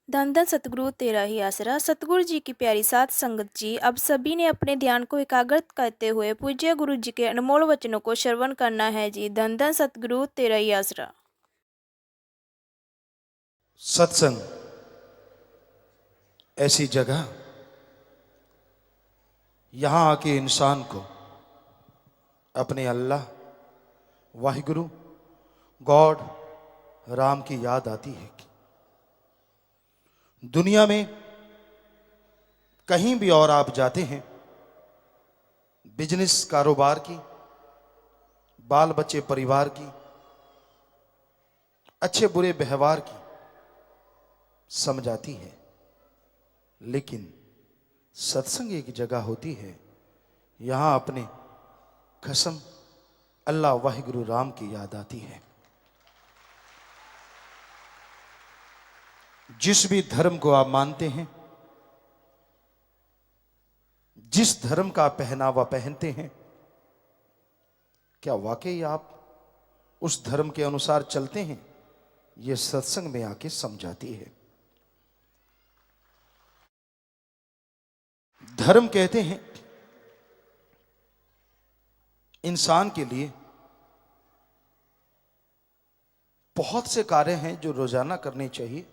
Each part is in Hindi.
धन धन सतगुरु तेरा ही आसरा। सतगुरु जी की प्यारी साथ संगत जी, अब सभी ने अपने ध्यान को एकाग्रत करते हुए पूज्य गुरु जी के अनमोल वचनों को श्रवण करना है जी। धन धन सतगुरु तेरा ही आसरा। सत्संग ऐसी जगह, यहां आके इंसान को अपने अल्लाह, वाहिगुरु, गॉड, राम की याद आती है। दुनिया में कहीं भी और आप जाते हैं, बिजनेस कारोबार की, बाल बच्चे परिवार की, अच्छे बुरे व्यवहार की समझ आती है, लेकिन सत्संग एक जगह होती है, यहां अपने कसम अल्लाह वाहिगुरु राम की याद आती है। जिस भी धर्म को आप मानते हैं, जिस धर्म का पहनावा पहनते हैं, क्या वाकई आप उस धर्म के अनुसार चलते हैं? यह सत्संग में आके समझाती है। धर्म कहते हैं इंसान के लिए बहुत से कार्य हैं जो रोजाना करने चाहिए,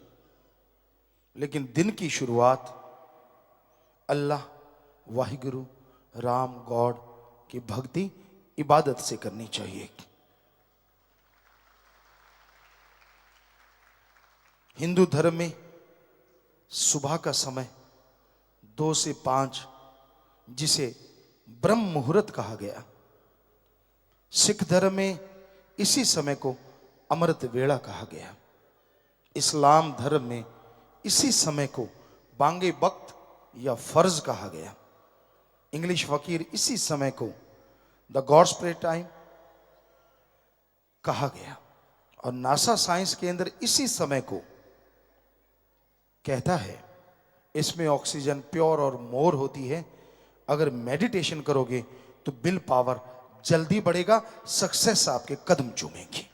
लेकिन दिन की शुरुआत अल्लाह, वाहिगुरु, राम, गॉड की भक्ति, इबादत से करनी चाहिए। हिंदू धर्म में सुबह का समय 2 से 5, जिसे ब्रह्म मुहूर्त कहा गया। सिख धर्म में इसी समय को अमृत वेला कहा गया। इस्लाम धर्म में इसी समय को बांगे वक्त या फर्ज कहा गया। इंग्लिश फकीर इसी समय को द गॉड्स प्रे टाइम कहा गया। और नासा साइंस केंद्र इसी समय को कहता है इसमें ऑक्सीजन प्योर और मोर होती है। अगर मेडिटेशन करोगे तो विल पावर जल्दी बढ़ेगा, सक्सेस आपके कदम चूमेगी।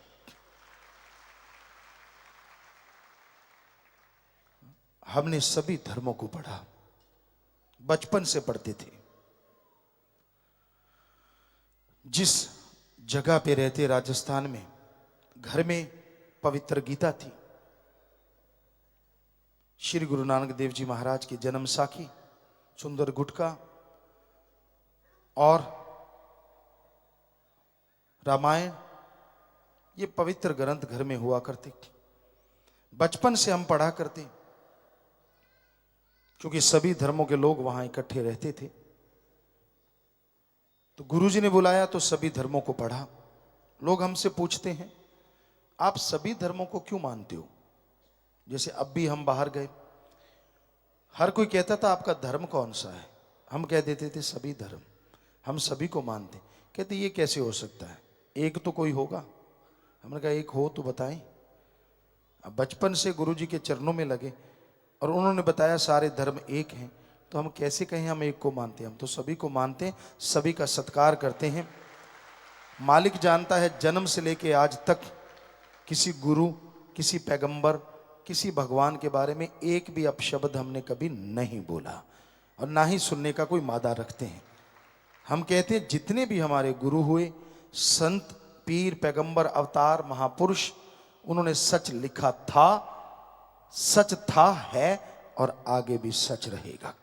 हमने सभी धर्मों को पढ़ा, बचपन से पढ़ते थे। जिस जगह पे रहते राजस्थान में, घर में पवित्र गीता थी। श्री गुरु नानक देव जी महाराज की जन्म साखी, सुंदर गुटका और रामायण, ये पवित्र ग्रंथ घर में हुआ करते। बचपन से हम पढ़ा करते, क्योंकि सभी धर्मों के लोग वहां इकट्ठे रहते थे। तो गुरुजी ने बुलाया तो सभी धर्मों को पढ़ा। लोग हमसे पूछते हैं आप सभी धर्मों को क्यों मानते हो? जैसे अब भी हम बाहर गए, हर कोई कहता था आपका धर्म कौन सा है? हम कह देते थे सभी धर्म, हम सभी को मानते। कहते ये कैसे हो सकता है, एक तो कोई होगा। हमने कहा एक हो तो बताएं। अब बचपन से गुरुजी के चरणों में लगे और उन्होंने बताया सारे धर्म एक हैं, तो हम कैसे कहें हम एक को मानते हैं? हम तो सभी को मानते हैं, सभी का सत्कार करते हैं। मालिक जानता है जन्म से लेके आज तक किसी गुरु, किसी पैगंबर, किसी भगवान के बारे में एक भी अपशब्द हमने कभी नहीं बोला और ना ही सुनने का कोई मादा रखते हैं। हम कहते हैं जितने भी हमारे गुरु हुए, संत, पीर, पैगंबर, अवतार, महापुरुष, उन्होंने सच लिखा था, सच था, है और आगे भी सच रहेगा।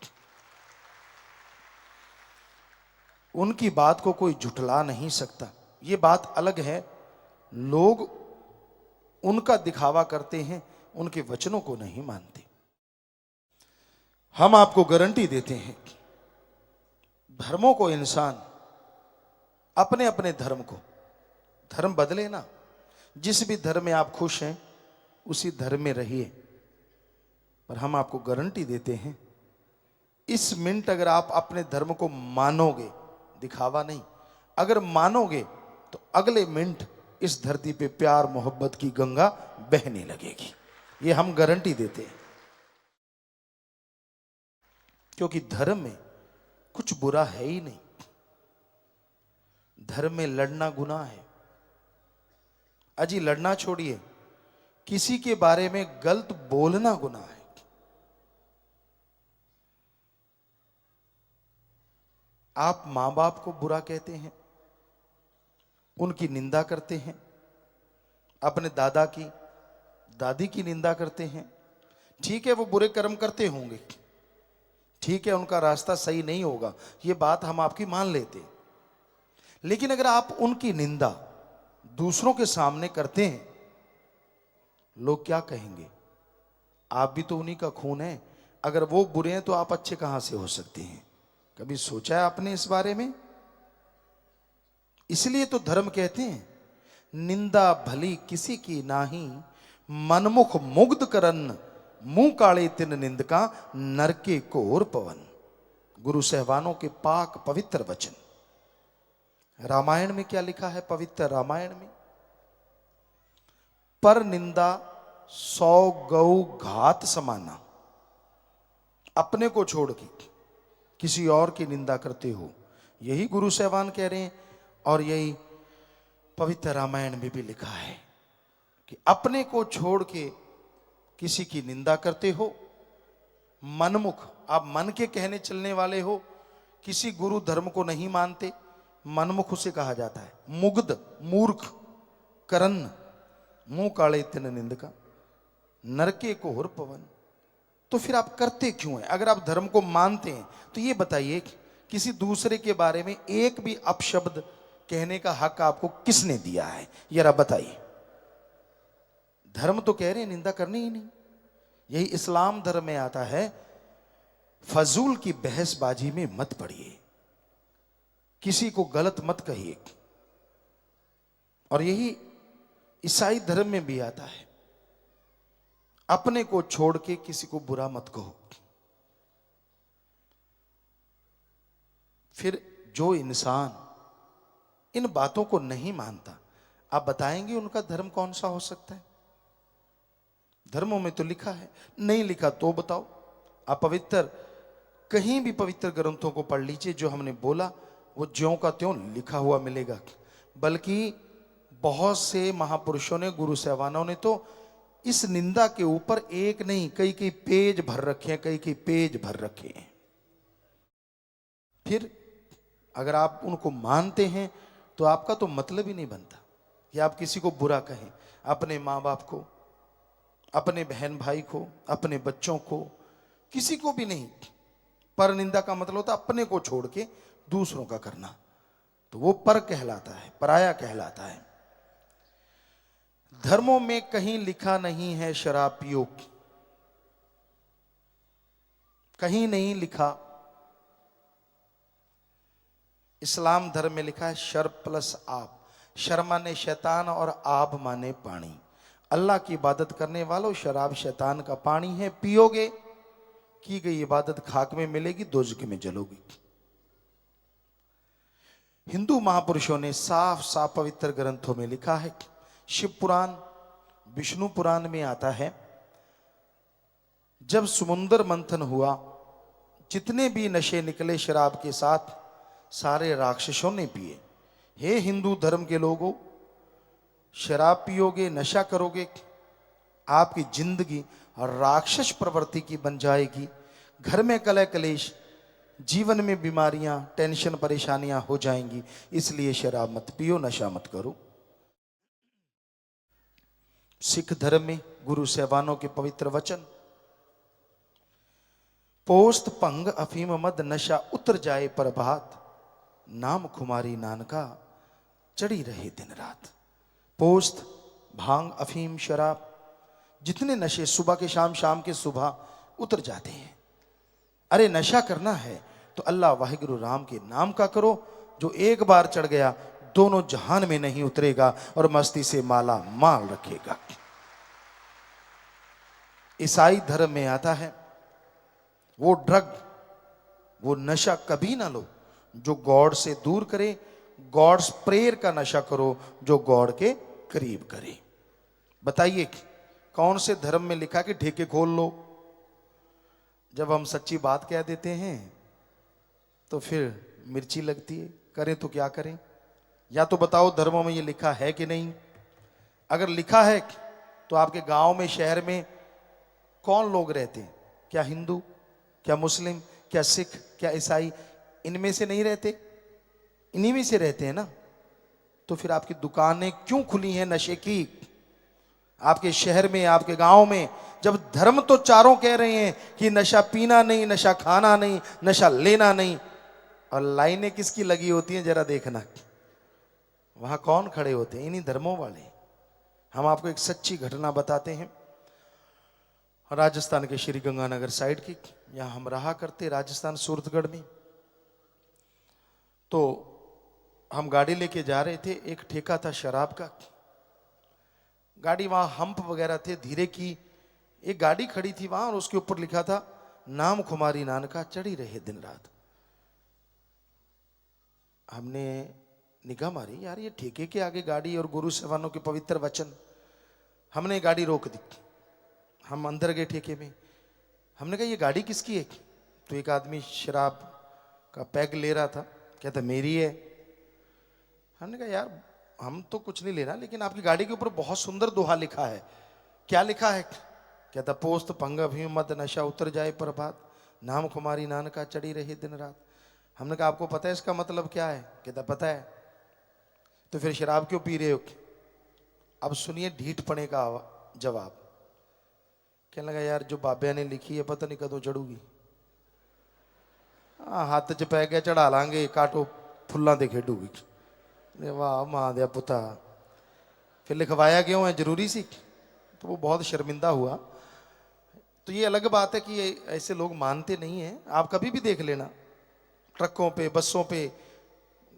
उनकी बात को कोई झुठला नहीं सकता। ये बात अलग है, लोग उनका दिखावा करते हैं, उनके वचनों को नहीं मानते। हम आपको गारंटी देते हैं धर्मों को, इंसान अपने अपने धर्म को, धर्म बदले ना, जिस भी धर्म में आप खुश हैं उसी धर्म में रहिए। पर हम आपको गारंटी देते हैं इस मिनट अगर आप अपने धर्म को मानोगे, दिखावा नहीं, अगर मानोगे तो अगले मिनट इस धरती पे प्यार मोहब्बत की गंगा बहने लगेगी। ये हम गारंटी देते हैं, क्योंकि धर्म में कुछ बुरा है ही नहीं। धर्म में लड़ना गुनाह है। अजी लड़ना छोड़िए, किसी के बारे में गलत बोलना गुनाह है। आप माँ बाप को बुरा कहते हैं, उनकी निंदा करते हैं, अपने दादा की दादी की निंदा करते हैं। ठीक है, वो बुरे कर्म करते होंगे, ठीक है, उनका रास्ता सही नहीं होगा, ये बात हम आपकी मान लेते। लेकिन अगर आप उनकी निंदा दूसरों के सामने करते हैं, लोग क्या कहेंगे? आप भी तो उन्हीं का खून है। अगर वो बुरे हैं तो आप अच्छे कहां से हो सकते हैं? कभी सोचा है आपने इस बारे में? इसलिए तो धर्म कहते हैं, निंदा भली किसी की नाही, मनमुख मुग्ध करन, मुंह काले तिन निंदका, नरके कोर पवन। गुरु सहबानों के पाक पवित्र वचन। रामायण में क्या लिखा है? पवित्र रामायण में, पर निंदा 100 गौ घात समाना। अपने को छोड़ के किसी और की निंदा करते हो, यही गुरु सहबान कह रहे हैं। और यही पवित्र रामायण में भी लिखा है कि अपने को छोड़ के किसी की निंदा करते हो, मनमुख, आप मन के कहने चलने वाले हो, किसी गुरु धर्म को नहीं मानते, मनमुख उसे कहा जाता है। मुग्ध, मूर्ख, करन, मुंह काले तिन निंदका, नरके को हुर पवन। तो फिर आप करते क्यों हैं? अगर आप धर्म को मानते हैं तो ये बताइए, किसी दूसरे के बारे में एक भी अपशब्द कहने का हक आपको किसने दिया है? जरा बताइए। धर्म तो कह रहे हैं निंदा करनी ही नहीं। यही इस्लाम धर्म में आता है, फजूल की बहसबाजी में मत पड़िए, किसी को गलत मत कहिए। और यही ईसाई धर्म में भी आता है, अपने को छोड़ के किसी को बुरा मत कहो। फिर जो इंसान इन बातों को नहीं मानता, आप बताएंगे उनका धर्म कौन सा हो सकता है? धर्मों में तो लिखा है, नहीं लिखा तो बताओ। आप पवित्र, कहीं भी पवित्र ग्रंथों को पढ़ लीजिए, जो हमने बोला वो ज्यों का त्यों लिखा हुआ मिलेगा। बल्कि बहुत से महापुरुषों ने, गुरु सहबानों ने तो इस निंदा के ऊपर एक नहीं कई कई पेज भर रखे हैं, कई कई पेज भर रखे हैं। फिर अगर आप उनको मानते हैं तो आपका तो मतलब ही नहीं बनता कि आप किसी को बुरा कहें, अपने माँ बाप को, अपने बहन भाई को, अपने बच्चों को, किसी को भी नहीं। पर निंदा का मतलब होता है अपने को छोड़ के दूसरों का करना, तो वो पर कहलाता है, पराया कहलाता है। धर्मों में कहीं लिखा नहीं है शराब पियो, कहीं नहीं लिखा। इस्लाम धर्म में लिखा है शर प्लस आब। शर माने शैतान और आब माने पानी। अल्लाह की इबादत करने वालों, शराब शैतान का पानी है, पियोगे की गई इबादत खाक में मिलेगी, दोजख में जलोगी। हिंदू महापुरुषों ने साफ साफ पवित्र ग्रंथों में लिखा है। शिव पुराण, विष्णु पुराण में आता है, जब समुद्र मंथन हुआ, जितने भी नशे निकले शराब के साथ, सारे राक्षसों ने पिए। हे हिंदू धर्म के लोगों, शराब पियोगे, नशा करोगे, आपकी जिंदगी राक्षस प्रवृत्ति की बन जाएगी। घर में कलह कलेश, जीवन में बीमारियां, टेंशन, परेशानियां हो जाएंगी। इसलिए शराब मत पियो, नशा मत करो। सिख धर्म में गुरु सहबानों के पवित्र वचन, पोस्त भंग अफीम मद नशा उतर जाए प्रभात, नाम खुमारी नानका चढ़ी रहे दिन रात। पोस्त, भांग, अफीम, शराब, जितने नशे सुबह के शाम, शाम के सुबह उतर जाते हैं। अरे नशा करना है तो अल्लाह वाहिगुरु राम के नाम का करो, जो एक बार चढ़ गया दोनों जहान में नहीं उतरेगा और मस्ती से माला माल रखेगा। ईसाई धर्म में आता है, वो ड्रग, वो नशा कभी ना लो जो गॉड से दूर करे, गॉड्स प्रेयर का नशा करो जो गॉड के करीब करे। बताइए कौन से धर्म में लिखा कि ठेके खोल लो? जब हम सच्ची बात कह देते हैं तो फिर मिर्ची लगती है, करें तो क्या करें? या तो बताओ धर्मों में ये लिखा है कि नहीं? अगर लिखा है तो आपके गांव में, शहर में कौन लोग रहते हैं? क्या हिंदू, क्या मुस्लिम, क्या सिख, क्या ईसाई? इनमें से नहीं रहते, इन्हीं में से रहते हैं ना। तो फिर आपकी दुकानें क्यों खुली हैं नशे की आपके शहर में, आपके गांव में, जब धर्म तो चारों कह रहे हैं कि नशा पीना नहीं, नशा खाना नहीं, नशा लेना नहीं। और लाइनें किसकी लगी होती हैं जरा देखना, वहां कौन खड़े होते हैं? इन्हीं धर्मों वाले। हम आपको एक सच्ची घटना बताते हैं राजस्थान के श्री गंगानगर साइड की। यहां हम रहा करते, राजस्थान सूरतगढ़ में। तो हम गाड़ी लेके जा रहे थे, एक ठेका था शराब का। गाड़ी वहां हम्प वगैरह थे, धीरे की एक गाड़ी खड़ी थी वहां, और उसके ऊपर लिखा था नाम खुमारी नानका चढ़ी रहे दिन रात। हमने निगाह मारी, यार ये ठेके के आगे गाड़ी और गुरु सेवानों के पवित्र वचन। हमने गाड़ी रोक दी, हम अंदर गए ठेके में। हमने कहा ये गाड़ी किसकी है? तो एक आदमी शराब का पैग ले रहा था, कहता मेरी है। हमने कहा यार हम तो कुछ नहीं लेना, लेकिन आपकी गाड़ी के ऊपर बहुत सुंदर दोहा लिखा है। क्या लिखा है? कहता पोस्त पंगा भी मत नशा उतर जाए प्रभात, नाम कुमारी नानका चढ़ी रही दिन रात। हमने कहा आपको पता है इसका मतलब क्या है? कहता पता है। तो फिर शराब क्यों पी रहे हो? अब सुनिए ढीठ पने का जवाब। कहने लगा यार जो बाबे ने लिखी है पता नहीं कदों चढ़ूगी। हाथ च पै गया चढ़ा लांगे, काटो फुल्लां दे खेडूगी। वाह मां दया पुता, फिर लिखवाया क्यों है? जरूरी सी। तो वो बहुत शर्मिंदा हुआ। तो ये अलग बात है कि ये ऐसे लोग मानते नहीं हैं। आप कभी भी देख लेना, ट्रकों पे, बसों पे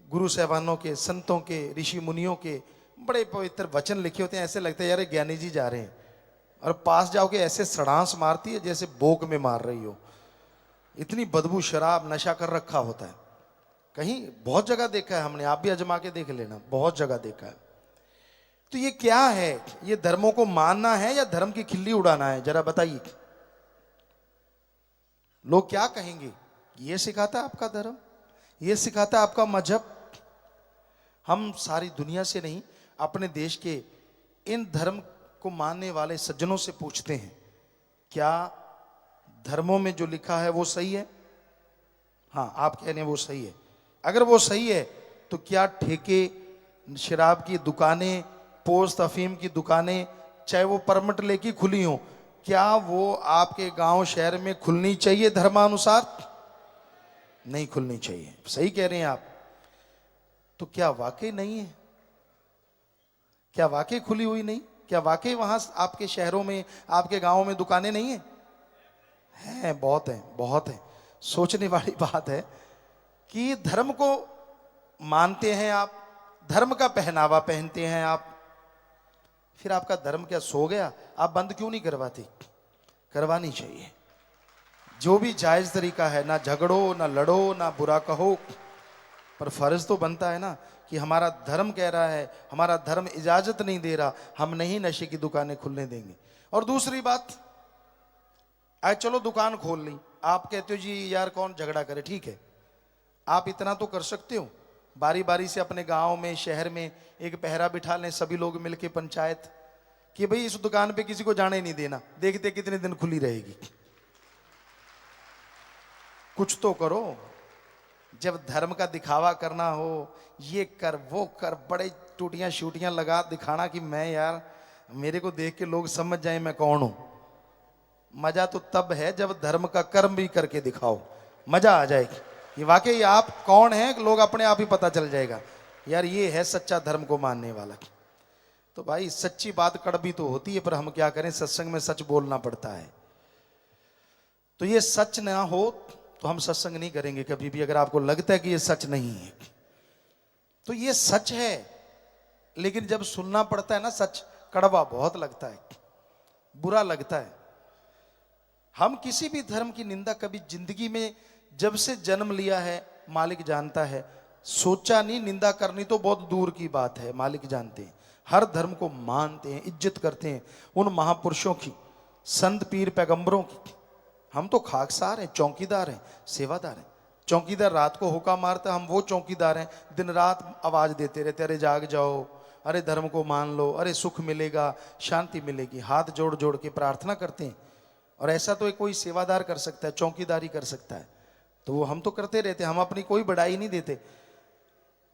गुरु साहबानों के, संतों के, ऋषि मुनियों के बड़े पवित्र वचन लिखे होते हैं। ऐसे लगता है यार ज्ञानी जी जा रहे हैं, और पास जाओगे ऐसे सड़ांस मारती है जैसे बोक में मार रही हो। इतनी बदबू, शराब नशा कर रखा होता है। कहीं बहुत जगह देखा है हमने, आप भी आजमा के देख लेना, बहुत जगह देखा है। तो ये क्या है? ये धर्मों को मानना है या धर्म की खिल्ली उड़ाना है? जरा बताइए। लोग क्या कहेंगे? ये सिखाता है आपका धर्म, ये सिखाता है आपका मजहब। हम सारी दुनिया से नहीं, अपने देश के इन धर्म को मानने वाले सज्जनों से पूछते हैं क्या धर्मों में जो लिखा है वो सही है? हाँ, आप कह रहे हैं वो सही है। अगर वो सही है तो क्या ठेके, शराब की दुकानें, पोस्त अफीम की दुकानें, चाहे वो परमिट लेके खुली हो, क्या वो आपके गांव शहर में खुलनी चाहिए धर्मानुसार? नहीं खुलनी चाहिए। सही कह रहे हैं आप। तो क्या वाकई नहीं है? क्या वाकई खुली हुई नहीं? क्या वाकई वहां आपके शहरों में, आपके गांवों में दुकानें नहीं है? हैं, बहुत है, बहुत है। सोचने वाली बात है कि धर्म को मानते हैं आप, धर्म का पहनावा पहनते हैं आप, फिर आपका धर्म क्या सो गया? आप बंद क्यों नहीं करवाते? करवानी चाहिए। जो भी जायज तरीका है, ना झगड़ो, ना लड़ो, ना बुरा कहो, पर फर्ज तो बनता है ना कि हमारा धर्म कह रहा है, हमारा धर्म इजाजत नहीं दे रहा, हम नहीं नशे की दुकानें खुलने देंगे। और दूसरी बात, आज चलो दुकान खोल ली, आप कहते हो जी यार कौन झगड़ा करे, ठीक है, आप इतना तो कर सकते हो, बारी बारी से अपने गांव में, शहर में एक पहरा बिठा लें सभी लोग मिलके, पंचायत, कि भाई इस दुकान पे किसी को जाने नहीं देना, देखते कितने दिन खुली रहेगी। कुछ तो करो। जब धर्म का दिखावा करना हो, ये कर वो कर, बड़े टूटियां शूटियां लगा दिखाना कि मैं यार, मेरे को देख के लोग समझ जाए मैं कौन हूं। मजा तो तब है जब धर्म का कर्म भी करके दिखाओ, मजा आ जाएगी कि वाकई आप कौन हैं, लोग अपने आप ही पता चल जाएगा यार ये है सच्चा धर्म को मानने वाला। तो भाई सच्ची बात कड़वी तो होती है, पर हम क्या करें, सत्संग में सच बोलना पड़ता है। तो ये सच ना हो तो हम सत्संग नहीं करेंगे कभी भी। अगर आपको लगता है कि ये सच नहीं है तो ये सच है, लेकिन जब सुनना पड़ता है ना सच, कड़वा बहुत लगता है, बुरा लगता है। हम किसी भी धर्म की निंदा कभी जिंदगी में, जब से जन्म लिया है मालिक जानता है, सोचा नहीं। निंदा करनी तो बहुत दूर की बात है, मालिक जानते हैं। हर धर्म को मानते हैं, इज्जत करते हैं, उन महापुरुषों की, संत पीर पैगंबरों की। हम तो खाकसार हैं, चौकीदार हैं, सेवादार हैं। चौकीदार रात को हुक्का मारता, हम वो चौकीदार हैं दिन रात आवाज देते रहते, अरे जाग जाओ, अरे धर्म को मान लो, अरे सुख मिलेगा, शांति मिलेगी। हाथ जोड़ जोड़ के प्रार्थना करते हैं। और ऐसा तो कोई सेवादार कर सकता है, चौकीदारी कर सकता है। तो वो हम तो करते रहते, हम अपनी कोई बड़ाई नहीं देते,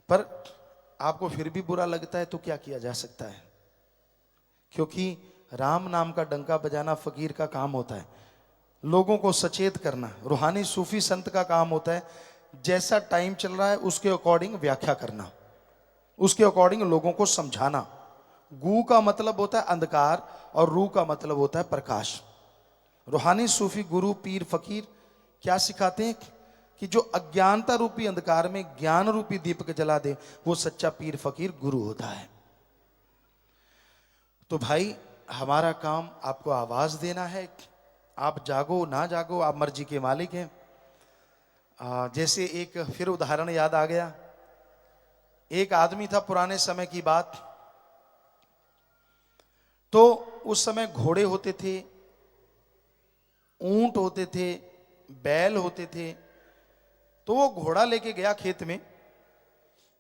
पर आपको फिर भी बुरा लगता है तो क्या किया जा सकता है, क्योंकि राम नाम का डंका बजाना फकीर का काम होता है, लोगों को सचेत करना रूहानी सूफी संत का काम होता है, जैसा टाइम चल रहा है उसके अकॉर्डिंग व्याख्या करना, उसके अकॉर्डिंग लोगों को समझाना। गू का मतलब होता है अंधकार और रू का मतलब होता है प्रकाश। रूहानी सूफी गुरु पीर फकीर क्या सिखाते हैं कि जो अज्ञानता रूपी अंधकार में ज्ञान रूपी दीपक जला दे, वो सच्चा पीर फकीर गुरु होता है। तो भाई हमारा काम आपको आवाज देना है, आप जागो ना जागो आप मर्जी के मालिक हैं। जैसे एक फिर उदाहरण याद आ गया, एक आदमी था, पुराने समय की बात, तो उस समय घोड़े होते थे, ऊंट होते थे, बैल होते थे। तो वो घोड़ा लेके गया खेत में,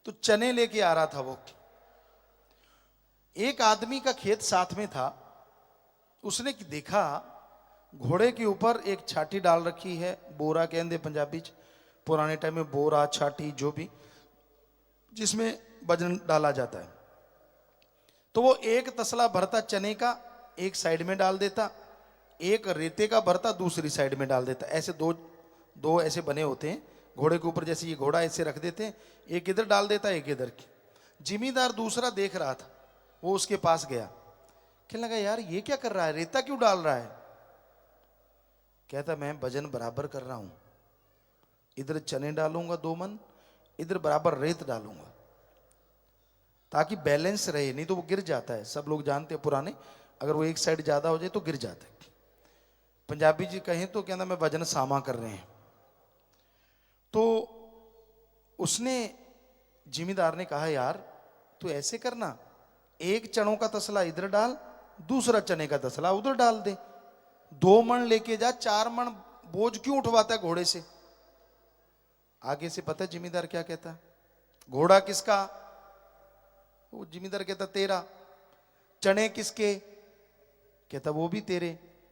तो चने लेके आ रहा था वो। एक आदमी का खेत साथ में था, उसने देखा घोड़े के ऊपर एक छाटी डाल रखी है, बोरा कहते पंजाबी च, पुराने टाइम में बोरा छाटी जो भी जिसमें वजन डाला जाता है। तो वो एक तसला भरता चने का एक साइड में डाल देता, एक रेते का भरता दूसरी साइड में डाल देता, ऐसे दो ऐसे बने होते हैं घोड़े के ऊपर, जैसे ये घोड़ा ऐसे रख देते हैं, एक इधर डाल देता एक इधर। जिमीदार दूसरा देख रहा था, वो उसके पास गया, कहने लगा यार ये क्या कर रहा है, रेता क्यों डाल रहा है? कहता मैं वजन बराबर कर रहा हूं, इधर चने डालूंगा 2 मन, इधर बराबर रेत डालूंगा ताकि बैलेंस रहे, नहीं तो वो गिर जाता है। सब लोग जानते हैं पुराने, अगर वो एक साइड ज्यादा हो जाए तो गिर जाता है। पंजाबी जी कहें तो कहना मैं वजन सामा कर रहे हैं। तो उसने जिमीदार ने कहा यार तू ऐसे करना, एक चनों का तसला इधर डाल, दूसरा चने का तसला उधर डाल दे, 2 मन लेके जा, 4 मन बोझ क्यों उठवाता है घोड़े से? आगे से पता है जिमीदार क्या कहता है? घोड़ा किसका? वो जिमीदार कहता तेरा। चने किसके? कहता वो भी तेरे।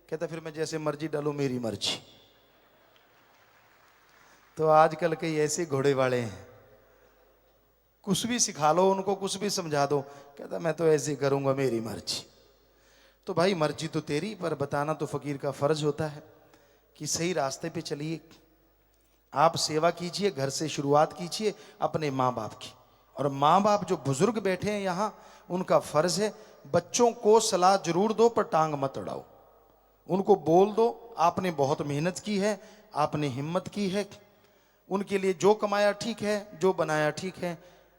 कहता फिर मैं जैसे मर्जी डालू, मेरी मर्जी। तो आजकल के ऐसे घोड़े वाले हैं, कुछ भी सिखा लो उनको, कुछ भी समझा दो, कहता मैं तो ऐसे करूंगा, मेरी मर्जी। तो भाई मर्जी तो तेरी, पर बताना तो फकीर का फर्ज होता है कि सही रास्ते पे चलिए। आप सेवा कीजिए, घर से शुरुआत कीजिए अपने माँ बाप की, और माँ बाप जो बुजुर्ग बैठे हैं यहाँ, उनका फर्ज है बच्चों को सलाह जरूर दो पर टांग मत अड़ाओ, उनको बोल दो आपने बहुत मेहनत की है, आपने हिम्मत की है, उनके लिए जो कमाया ठीक है, जो बनाया ठीक है,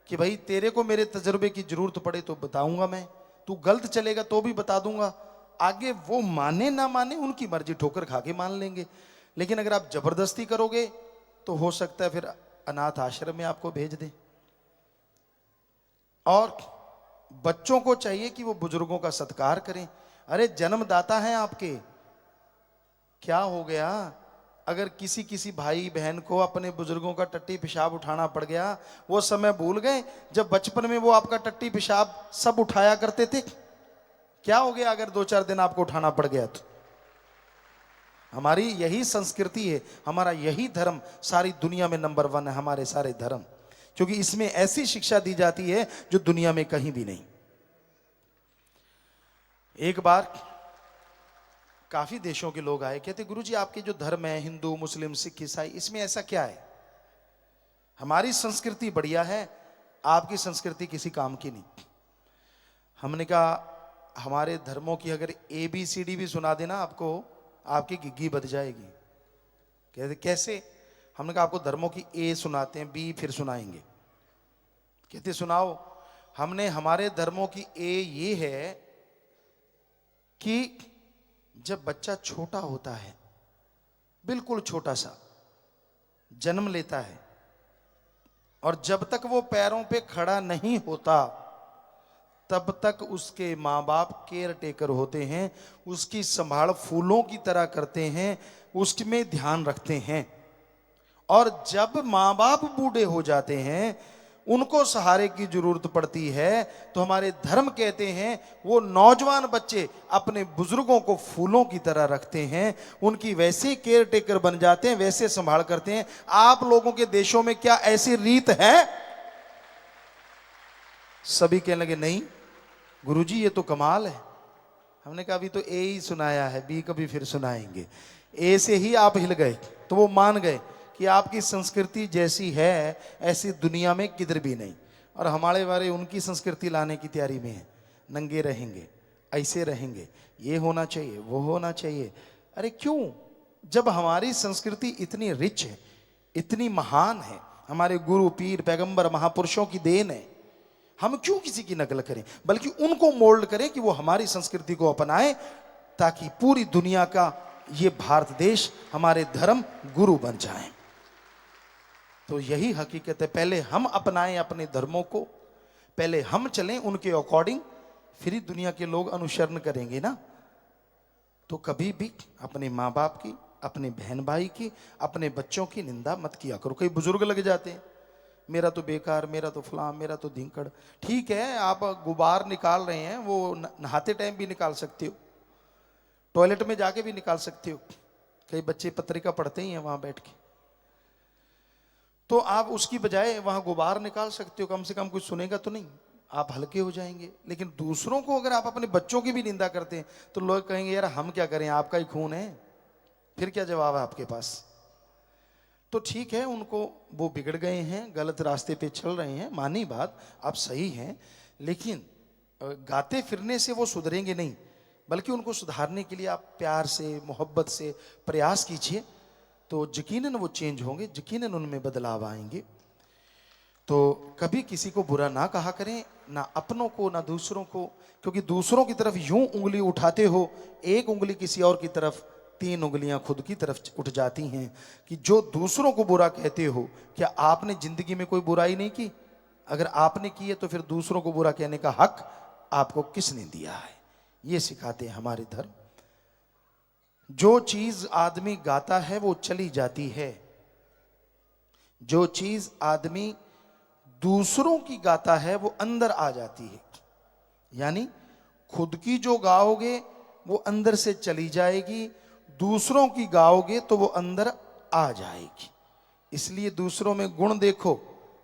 कि भाई तेरे को मेरे तजुर्बे की जरूरत पड़े तो बताऊंगा मैं, तू गलत चलेगा तो भी बता दूंगा, आगे वो माने ना माने उनकी मर्जी, ठोकर खा के मान लेंगे। लेकिन अगर आप जबरदस्ती करोगे तो हो सकता है फिर अनाथ आश्रम में आपको भेज दें। और बच्चों को चाहिए कि वो बुजुर्गों का सत्कार करें। अरे जन्मदाता हैं आपके, क्या हो गया अगर किसी भाई बहन को अपने बुजुर्गों का टट्टी पेशाब उठाना पड़ गया? वो समय भूल गए जब बचपन में वो आपका टट्टी पेशाब सब उठाया करते थे? क्या हो गया अगर 2-4 दिन आपको उठाना पड़ गया तो? हमारी यही संस्कृति है, हमारा यही धर्म सारी दुनिया में नंबर 1 है, हमारे सारे धर्म, क्योंकि इसमें ऐसी शिक्षा दी जाती है जो दुनिया में कहीं भी नहीं। एक बार काफी देशों के लोग आए, कहते गुरुजी आपके जो धर्म है, हिंदू मुस्लिम सिख ईसाई, इसमें ऐसा क्या है? हमारी संस्कृति बढ़िया है, आपकी संस्कृति किसी काम की नहीं। हमने कहा हमारे धर्मों की अगर ABCD भी सुना देना आपको, आपकी गिग्गी बज जाएगी। कहते कैसे? हमने कहा आपको धर्मों की A सुनाते हैं, B फिर सुनाएंगे। कहते सुनाओ। हमने हमारे धर्मों की A ये है कि जब बच्चा छोटा होता है, बिल्कुल छोटा सा जन्म लेता है, और जब तक वो पैरों पे खड़ा नहीं होता तब तक उसके माँ बाप केयर टेकर होते हैं, उसकी संभाल फूलों की तरह करते हैं, उसमें ध्यान रखते हैं। और जब माँ बाप बूढ़े हो जाते हैं, उनको सहारे की जरूरत पड़ती है, तो हमारे धर्म कहते हैं वो नौजवान बच्चे अपने बुजुर्गों को फूलों की तरह रखते हैं, उनकी वैसे केयर टेकर बन जाते हैं, वैसे संभाल करते हैं। आप लोगों के देशों में क्या ऐसी रीत है? सभी कहने लगे नहीं गुरुजी ये तो कमाल है। हमने कहा अभी तो ए ही सुनाया है, बी कभी फिर सुनाएंगे। ए से ही आप हिल गए, तो वो मान गए कि आपकी संस्कृति जैसी है ऐसी दुनिया में किधर भी नहीं। और हमारे बारे उनकी संस्कृति लाने की तैयारी में है, नंगे रहेंगे, ऐसे रहेंगे, ये होना चाहिए, वो होना चाहिए। अरे क्यों? जब हमारी संस्कृति इतनी रिच है, इतनी महान है, हमारे गुरु पीर पैगंबर महापुरुषों की देन है, हम क्यों किसी की नकल करें? बल्कि उनको मोल्ड करें कि वो हमारी संस्कृति को अपनाएं, ताकि पूरी दुनिया का ये भारत देश हमारे धर्म गुरु बन जाए। तो यही हकीकत है, पहले हम अपनाएं अपने धर्मों को, पहले हम चलें उनके अकॉर्डिंग, फिर ही दुनिया के लोग अनुसरण करेंगे ना। तो कभी भी अपने माँ बाप की, अपने बहन भाई की, अपने बच्चों की निंदा मत किया करो। कई बुजुर्ग लग जाते हैं, मेरा तो बेकार, मेरा तो फलां, मेरा तो धिंकड़। ठीक है, आप गुबार निकाल रहे हैं, वो नहाते टाइम भी निकाल सकते हो, टॉयलेट में जाके भी निकाल सकते हो। कई बच्चे पत्रिका पढ़ते ही हैं वहां बैठ के, तो आप उसकी बजाय वहां गुबार निकाल सकते हो, कम से कम कुछ सुनेगा तो नहीं, आप हल्के हो जाएंगे। लेकिन दूसरों को अगर आप अपने बच्चों की भी निंदा करते हैं तो लोग कहेंगे यार हम क्या करें, आपका ही खून है, फिर क्या जवाब है आपके पास? तो ठीक है, उनको वो बिगड़ गए हैं, गलत रास्ते पे चल रहे हैं, मानी बात, आप सही हैं, लेकिन गाते फिरने से वो सुधरेंगे नहीं, बल्कि उनको सुधारने के लिए आप प्यार से, मोहब्बत से प्रयास कीजिए, तो यकीनन वो चेंज होंगे, यकीनन उनमें बदलाव आएंगे। तो कभी किसी को बुरा ना कहा करें, ना अपनों को ना दूसरों को, क्योंकि दूसरों की तरफ यूं उंगली उठाते हो, एक उंगली किसी और की तरफ, तीन उंगलियां खुद की तरफ उठ जाती हैं। कि जो दूसरों को बुरा कहते हो, क्या आपने जिंदगी में कोई बुराई नहीं की? अगर आपने की है तो फिर दूसरों को बुरा कहने का हक आपको किसने दिया है? ये सिखाते हैं हमारे धर्म। जो चीज आदमी गाता है वो चली जाती है, जो चीज आदमी दूसरों की गाता है वो अंदर आ जाती है। यानी खुद की जो गाओगे वो अंदर से चली जाएगी, दूसरों की गाओगे तो वो अंदर आ जाएगी। इसलिए दूसरों में गुण देखो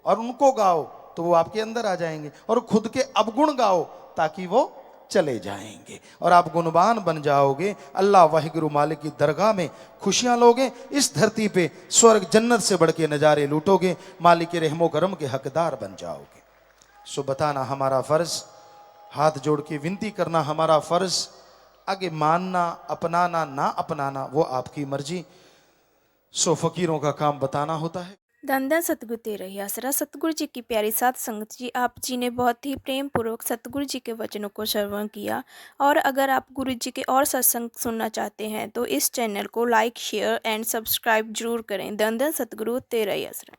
और उनको गाओ तो वो आपके अंदर आ जाएंगे, और खुद के अवगुण गाओ ताकि वो चले जाएंगे और आप गुणवान बन जाओगे। अल्लाह वाहिगुरु मालिक की दरगाह में खुशियां लोगे, इस धरती पे स्वर्ग जन्नत से बढ़ के नजारे लूटोगे, मालिक के रहमो करम के हकदार बन जाओगे। सो बताना हमारा फर्ज, हाथ जोड़ के विनती करना हमारा फर्ज, आगे मानना अपनाना ना अपनाना वो आपकी मर्जी। सो फकीरों का काम बताना होता है। धन धन सतगुरु तेरा ही आसरा। सतगुरु जी की प्यारी सात संगत जी, आप जी ने बहुत ही प्रेम पूर्वक सतगुरु जी के वचनों को श्रवण किया। और अगर आप गुरु जी के और सत्संग सुनना चाहते हैं तो इस चैनल को लाइक शेयर एंड सब्सक्राइब जरूर करें। धन धन सतगुरु तेरा ही आसरा।